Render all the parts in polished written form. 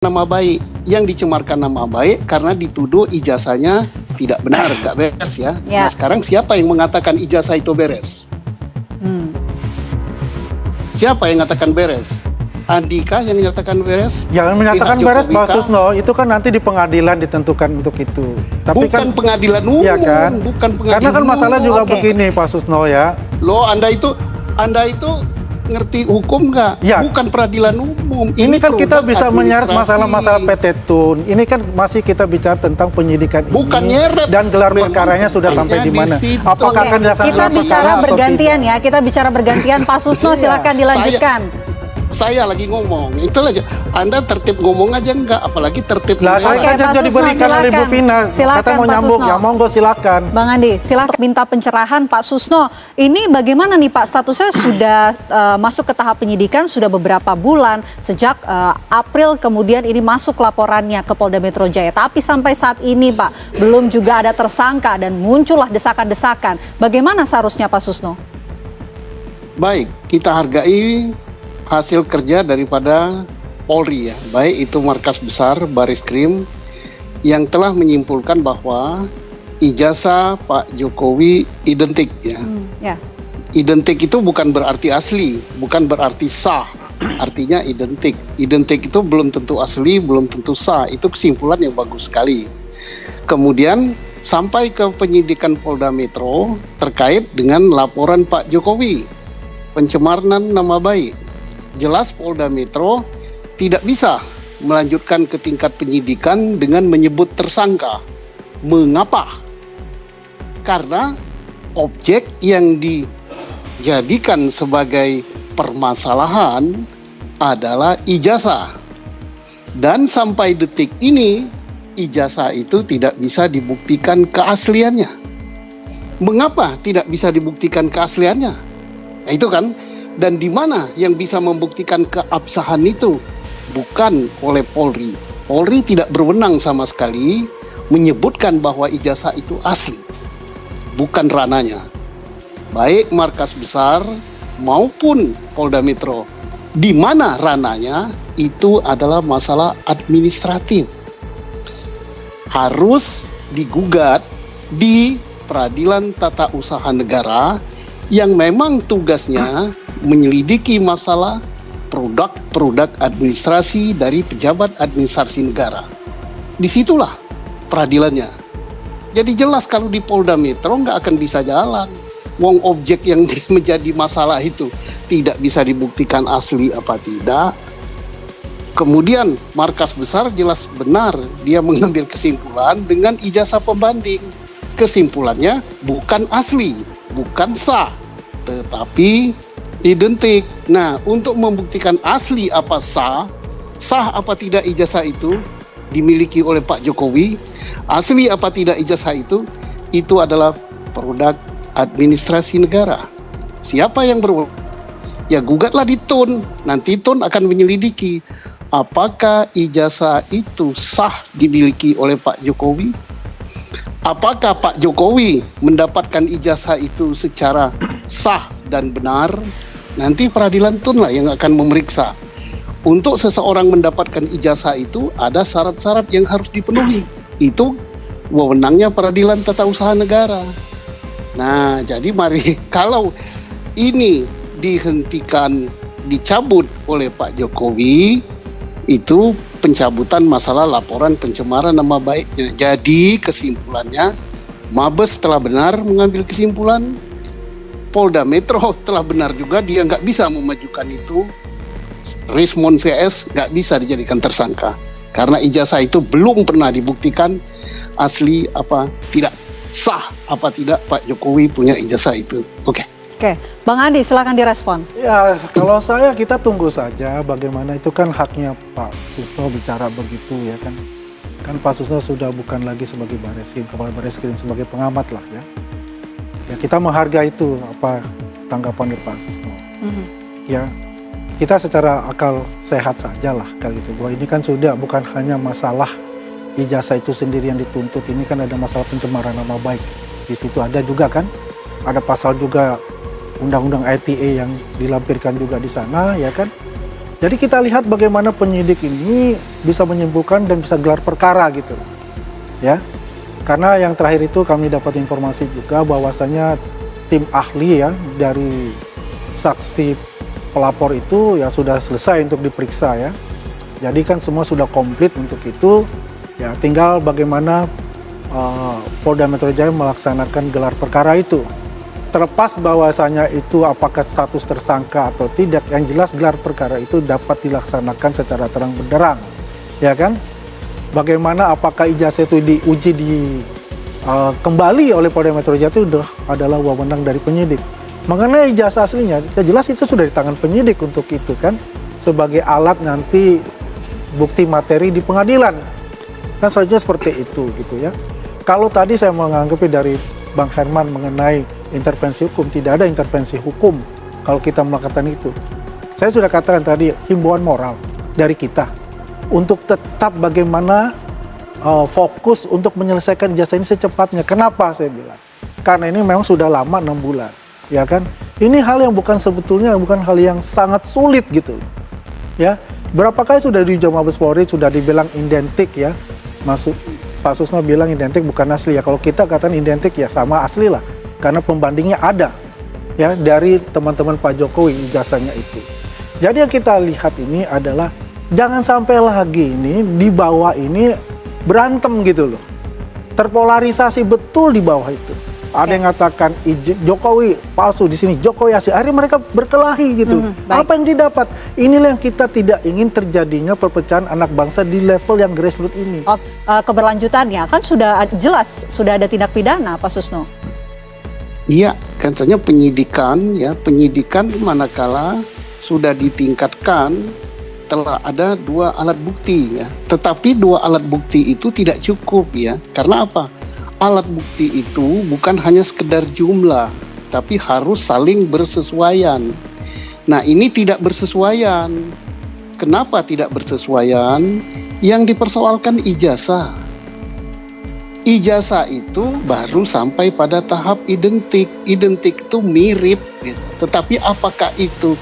nama baik, yang dicemarkan nama baik karena dituduh ijazahnya tidak benar, nggak beres ya. Nah sekarang siapa yang mengatakan ijazah itu beres? Siapa yang mengatakan beres? Andika yang menyatakan beres? Yang menyatakan beres Pak Susno itu kan nanti di pengadilan ditentukan untuk itu. Tapi bukan kan pengadilan umum, ya kan? Bukan pengadilan karena kan masalah umum. juga begini Pak Susno ya. Loh, Anda itu ngerti hukum nggak? Ya. Bukan peradilan umum. Ini kan kita bisa menyeret masalah-masalah PT Tun. Ini kan masih kita bicara tentang penyidikan bukan ini. Nyeret. Dan gelar perkaranya sudah sampai di mana? Apakah akan dilaksanakan kita bicara bergantian ya, kita bicara bergantian. Pak Susno silakan dilanjutkan. Saya lagi ngomong, itu aja. Anda tertib ngomong aja enggak, apalagi tertib. Lah, saya kan sudah diberikan oleh Bu Vina. Kata mau nyambung, ya monggo silakan. Bang Andi, silakan minta pencerahan Pak Susno. Ini bagaimana nih Pak, statusnya sudah masuk ke tahap penyidikan sudah beberapa bulan sejak April, kemudian ini masuk laporannya ke Polda Metro Jaya. Tapi sampai saat ini Pak, belum juga ada tersangka dan muncullah desakan-desakan. Bagaimana seharusnya Pak Susno? Baik, kita hargai hasil kerja daripada Polri ya, baik itu Markas Besar Bareskrim yang telah menyimpulkan bahwa ijazah Pak Jokowi identik ya. Identik itu bukan berarti asli, bukan berarti sah, artinya identik. Identik itu belum tentu asli, belum tentu sah, itu kesimpulan yang bagus sekali. Kemudian sampai ke penyidikan Polda Metro terkait dengan laporan Pak Jokowi, pencemaran nama baik. Jelas Polda Metro tidak bisa melanjutkan ke tingkat penyidikan dengan menyebut tersangka. Mengapa? Karena objek yang dijadikan sebagai permasalahan adalah ijazah. Dan sampai detik ini ijazah itu tidak bisa dibuktikan keasliannya. Mengapa tidak bisa dibuktikan keasliannya? Nah, itu kan. Dan di mana yang bisa membuktikan keabsahan itu? Bukan oleh Polri. Polri tidak berwenang sama sekali menyebutkan bahwa ijazah itu asli. Bukan rananya. Baik Markas Besar maupun Polda Metro. Di mana rananya itu adalah masalah administratif. Harus digugat di Peradilan Tata Usaha Negara yang memang tugasnya menyelidiki masalah produk-produk administrasi dari pejabat administrasi negara. Disitulah peradilannya. Jadi jelas kalau di Polda Metro nggak akan bisa jalan. Wong objek yang menjadi masalah itu tidak bisa dibuktikan asli apa tidak. Kemudian Markas Besar jelas benar dia mengambil kesimpulan dengan ijazah pembanding. Kesimpulannya bukan asli, bukan sah, tetapi identik. Nah, untuk membuktikan asli apa sah apa tidak ijazah itu dimiliki oleh Pak Jokowi, asli apa tidak ijazah itu adalah produk administrasi negara. Siapa yang berwenang? Ya gugatlah di Tun. Nanti Tun akan menyelidiki apakah ijazah itu sah dimiliki oleh Pak Jokowi. Apakah Pak Jokowi mendapatkan ijazah itu secara sah dan benar? Nanti peradilan Tun lah yang akan memeriksa. Untuk seseorang mendapatkan ijazah itu ada syarat-syarat yang harus dipenuhi. Itu wewenangnya Peradilan Tata Usaha Negara. Nah, jadi mari kalau ini dihentikan, dicabut oleh Pak Jokowi, itu pencabutan masalah laporan pencemaran nama baiknya. Jadi kesimpulannya, Mabes telah benar mengambil kesimpulan, Polda Metro telah benar juga, dia nggak bisa memajukan itu. Rismon CS nggak bisa dijadikan tersangka karena ijazah itu belum pernah dibuktikan asli apa tidak, sah apa tidak Pak Jokowi punya ijazah itu. Oke, Bang Andi silakan direspon. Ya kalau saya kita tunggu saja bagaimana, itu kan haknya Pak Susno bicara begitu ya kan. Kan Pak Susno sudah bukan lagi sebagai Bareskrim, Kepala Bareskrim, sebagai pengamat lah ya. Ya kita menghargai itu apa tanggapan dari Pak Susno. Ya kita secara akal sehat saja lah kali itu, bahwa ini kan sudah bukan hanya masalah ijazah itu sendiri yang dituntut, ini kan ada masalah pencemaran nama baik. Di situ ada juga kan, ada pasal juga undang-undang ITE yang dilampirkan juga di sana ya kan. Jadi kita lihat bagaimana penyidik ini bisa menyimpulkan dan bisa gelar perkara gitu, ya. Karena yang terakhir itu kami dapat informasi juga bahwasanya tim ahli ya dari saksi pelapor itu ya sudah selesai untuk diperiksa ya. Jadi kan semua sudah komplit untuk itu, ya tinggal bagaimana Polda Metro Jaya melaksanakan gelar perkara itu. Terlepas bahwasanya itu apakah status tersangka atau tidak, yang jelas gelar perkara itu dapat dilaksanakan secara terang benderang, ya kan? Bagaimana apakah ijazah itu diuji kembali oleh Polda Metro Jaya itu adalah wewenang dari penyidik. Mengenai ijazah aslinya, ya jelas itu sudah di tangan penyidik untuk itu kan, sebagai alat nanti bukti materi di pengadilan. Kan selanjutnya seperti itu gitu ya. Kalau tadi saya menganggap dari Bang Herman mengenai intervensi hukum, tidak ada intervensi hukum kalau kita melakukan itu. Saya sudah katakan tadi, himbauan moral dari kita untuk tetap bagaimana fokus untuk menyelesaikan ijazah ini secepatnya. Kenapa saya bilang? Karena ini memang sudah lama 6 bulan, ya kan? Ini hal yang sebetulnya bukan hal yang sangat sulit gitu, ya. Berapa kali sudah di Mabes Polri sudah dibilang identik ya, Pak Susno bilang identik bukan asli ya. Kalau kita katakan identik ya sama asli lah, karena pembandingnya ada ya dari teman-teman Pak Jokowi ijazahnya itu. Jadi yang kita lihat ini adalah jangan sampai lagi ini di bawah ini berantem gitu loh, terpolarisasi betul di bawah itu. Ada yang mengatakan Jokowi palsu di sini, Jokowi asli. Akhirnya mereka berkelahi gitu. Apa yang didapat? Inilah yang kita tidak ingin terjadinya perpecahan anak bangsa di level yang grassroots ini. Keberlanjutannya kan sudah jelas, sudah ada tindak pidana, Pak Susno. Iya, katanya penyidikan manakala sudah ditingkatkan telah ada 2 alat bukti ya. Tetapi 2 alat bukti itu tidak cukup ya. Karena apa? Alat bukti itu bukan hanya sekedar jumlah, tapi harus saling bersesuaian. Nah, ini tidak bersesuaian. Kenapa tidak bersesuaian? Yang dipersoalkan ijazah. Ijazah itu baru sampai pada tahap identik. Identik itu mirip gitu. Tetapi apakah itu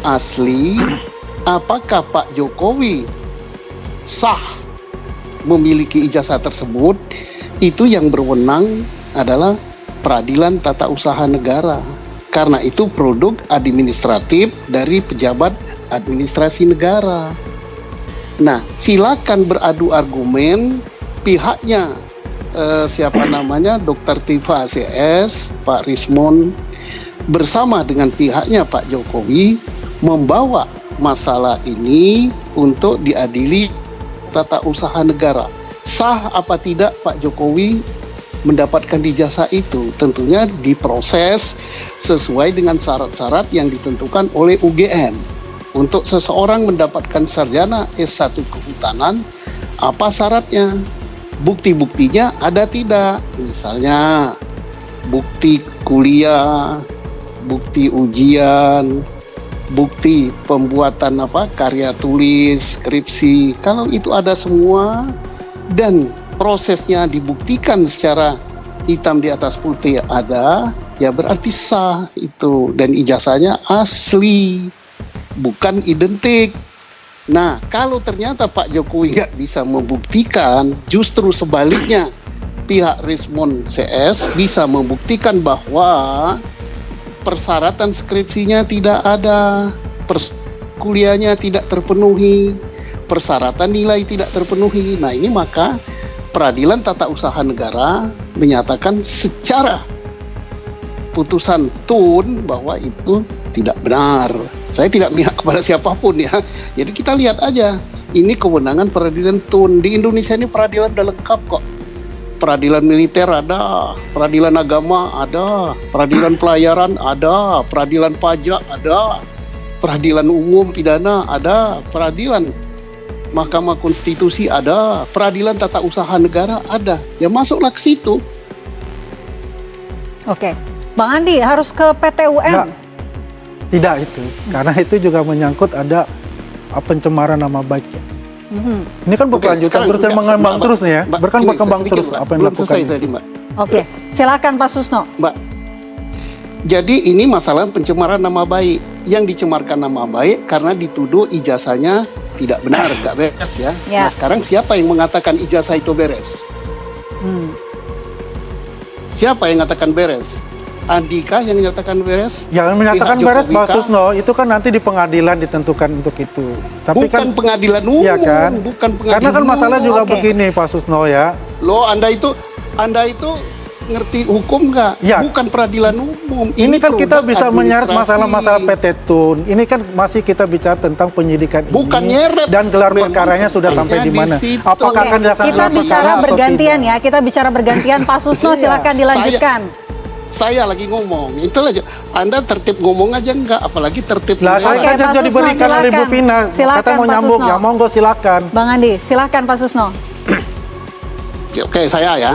asli? Apakah Pak Jokowi sah memiliki ijazah tersebut? Itu yang berwenang adalah Peradilan Tata Usaha Negara. Karena itu produk administratif dari pejabat administrasi negara. Nah, silakan beradu argumen pihaknya Dr. Tifa CS, Pak Rismon bersama dengan pihaknya Pak Jokowi membawa masalah ini untuk diadili tata usaha negara. Sah apa tidak Pak Jokowi mendapatkan ijazah itu? Tentunya diproses sesuai dengan syarat-syarat yang ditentukan oleh UGM. Untuk seseorang mendapatkan sarjana S1 kehutanan, apa syaratnya? Bukti-buktinya ada tidak? Misalnya bukti kuliah, bukti ujian, bukti pembuatan karya tulis, skripsi. Kalau itu ada semua dan prosesnya dibuktikan secara hitam di atas putih ada, ya berarti sah itu dan ijazahnya asli, bukan identik. Nah, kalau ternyata Pak Jokowi nggak bisa membuktikan, justru sebaliknya pihak Rismon CS bisa membuktikan bahwa persyaratan skripsinya tidak ada, kuliahnya tidak terpenuhi, persyaratan nilai tidak terpenuhi. Nah, ini maka Peradilan Tata Usaha Negara menyatakan secara putusan tun bahwa itu tidak benar. Saya tidak mihak kepada siapapun ya. Jadi kita lihat aja, ini kewenangan peradilan tun. Di Indonesia ini peradilan udah lengkap kok. Peradilan militer ada, peradilan agama ada, peradilan pelayaran ada, peradilan pajak ada, peradilan umum pidana ada, peradilan Mahkamah Konstitusi ada, Peradilan Tata Usaha Negara ada. Ya masuklah ke situ. Oke, Bang Andi harus ke PT UN. Tidak itu, karena itu juga menyangkut ada pencemaran nama baik. Ini kan berkelanjutan terus dan mengembang terus nih ya. Berkembang terus apa yang dilakukan. Oke, silakan Pak Susno. Mbak, Jadi ini masalah pencemaran nama baik. Yang dicemarkan nama baik karena dituduh ijazahnya tidak benar, nggak beres ya. Ya. Nah sekarang siapa yang mengatakan ijazah itu beres? Siapa yang mengatakan beres? Andika yang menyatakan beres? Yang menyatakan Pihak beres Jokowi Pak kah? Susno itu kan nanti di pengadilan ditentukan untuk itu. Tapi Bukan kan pengadilan umum, iya kan? bukan pengadilan Karena kan masalah umum. juga Oke. begini Pak Susno ya. Loh, Anda itu ngerti hukum nggak? Ya. Bukan peradilan umum. Ini kan kita produk bisa menyeret administrasi. masalah-masalah PT Tun. Ini kan masih kita bicara tentang penyidikan Bukan ini nyeret. dan gelar Memang perkaranya sudah sampai di mana? di situ. Apakah akan dilaksanakan Kita gelar bicara perkara atau bergantian tidak? ya, kita bicara bergantian. Pak Susno Iya. silakan dilanjutkan. Saya lagi ngomong, itu aja. Anda tertib ngomong aja enggak, apalagi tertib Lah saya Oke, kan Pak sudah Susno, diberikan oleh Bu silakan. Vina. Silakan, Kata mau Pak nyambung, Susno. ya monggo silakan. Bang Andi, silakan Pak Susno. Oke, saya ya.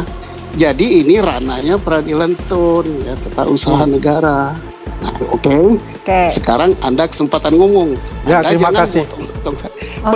Jadi ini ranahnya peradilan tun, ya, tata usaha negara. Nah, oke. Oke. Sekarang Anda kesempatan ngomong. Ya, Anda terima jangan kasih. potong-potong saya. Oke.